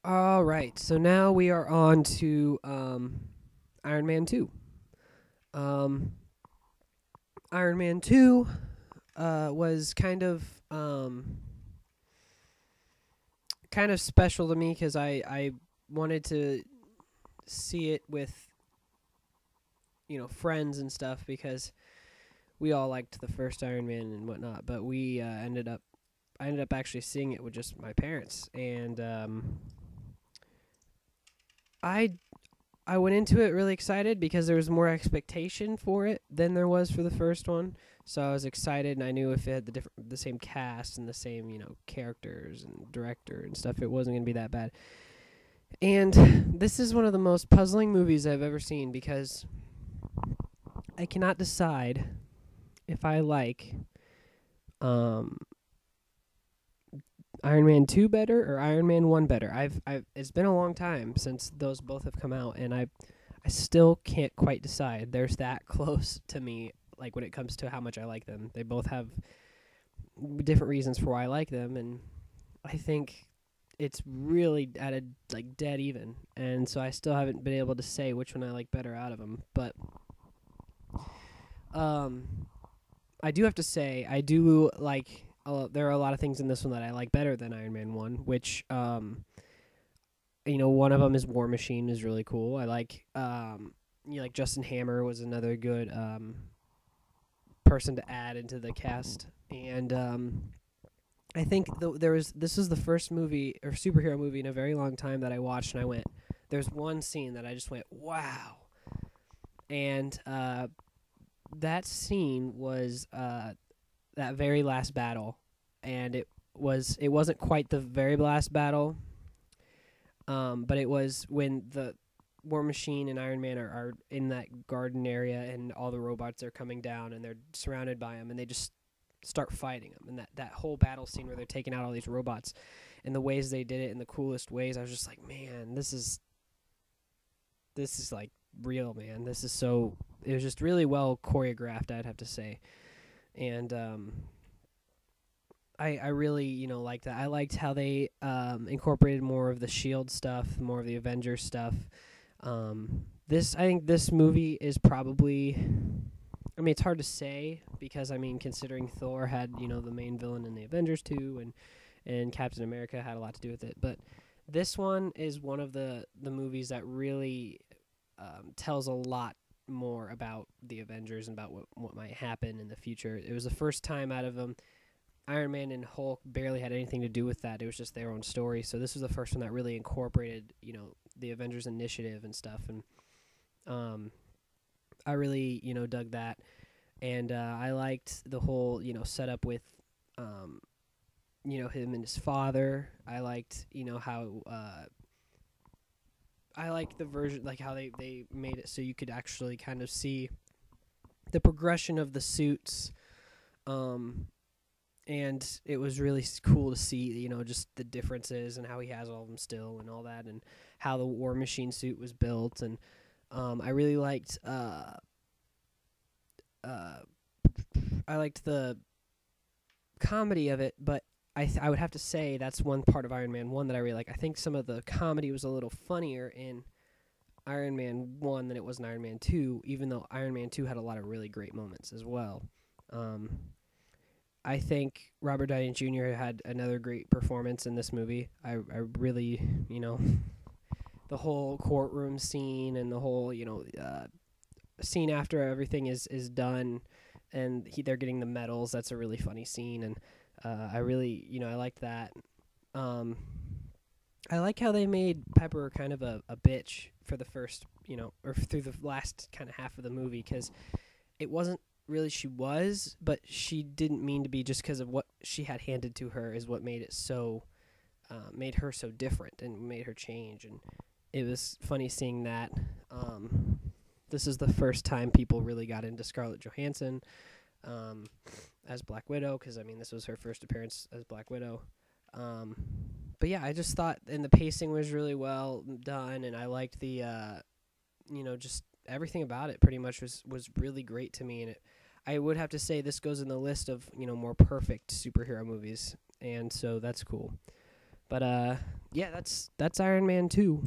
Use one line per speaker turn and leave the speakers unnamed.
All right, so now we are on to Iron Man 2. Um, Iron Man 2 was kind of special to me because I wanted to see it with friends and stuff because we all liked the first Iron Man and whatnot, but we I ended up actually seeing it with just my parents, and I I went into it really excited because there was more expectation for it than there was for the first one. So I was excited, and I knew if it had the same cast and the same characters and director and stuff, it wasn't going to be that bad. And this is one of the most puzzling movies I've ever seen because I cannot decide if I like um, Iron Man 2 better or Iron Man 1 better. I've it's been a long time since those both have come out, and I still can't quite decide. There's that close to me, like when it comes to how much I like them. They both have different reasons for why I like them, and I think it's really at a like dead even. And so I still haven't been able to say which one I like better out of them. But um, I do have to say I do like. There are a lot of things in this one that I like better than Iron Man 1, which one of them is War Machine is really cool. I like like Justin Hammer was another good person to add into the cast, and I think this was the first movie or superhero movie in a very long time that I watched, and I went, there's one scene that I just went, wow, and that scene was that very last battle, and it wasn't quite the very last battle. But it was when the War Machine and Iron Man are in that garden area, and all the robots are coming down, and they're surrounded by them, and they just start fighting them. And that whole battle scene where they're taking out all these robots, and the ways they did it in the coolest ways, I was just like, man, this is like real, man. This is so. It was just really well choreographed, I'd have to say, and I really liked that. I liked how they incorporated more of the Shield stuff, more of the Avengers stuff. I think this movie is probably. I mean, it's hard to say because I mean, considering Thor had the main villain in the Avengers too, and Captain America had a lot to do with it, but this one is one of the movies that really tells a lot more about the Avengers and about what might happen in the future. It was the first time out of them Iron Man and Hulk barely had anything to do with that. It was just their own story. So this was the first one that really incorporated, the Avengers Initiative and stuff. And I really, dug that. And I liked the whole, setup with, him and his father. I liked, how I liked the version, like how they made it so you could actually kind of see the progression of the suits. Um, and it was really cool to see just the differences and how he has all of them still and all that, and how the War Machine suit was built. And I really liked uh, I liked the comedy of it, but I would have to say that's one part of Iron Man 1 that I really like. I think some of the comedy was a little funnier in Iron Man 1 than it was in Iron Man 2, even though Iron Man 2 had a lot of really great moments as well. um, I think Robert Downey Jr. had another great performance in this movie. I really, the whole courtroom scene and the whole, scene after everything is done, and they're getting the medals. That's a really funny scene, and I really, I like that. Um, I like how they made Pepper kind of a bitch for the first, or through the last kind of half of the movie, because it wasn't really she was, but she didn't mean to be, just because of what she had handed to her is what made it so made her so different and made her change. And it was funny seeing that. This is the first time people really got into Scarlett Johansson um, as Black Widow, because I mean this was her first appearance as Black Widow. Um, but yeah, I just thought, and the pacing was really well done, and I liked the just everything about it pretty much was really great to me. And I would have to say this goes in the list of more perfect superhero movies, and so that's cool. But yeah, that's Iron Man 2.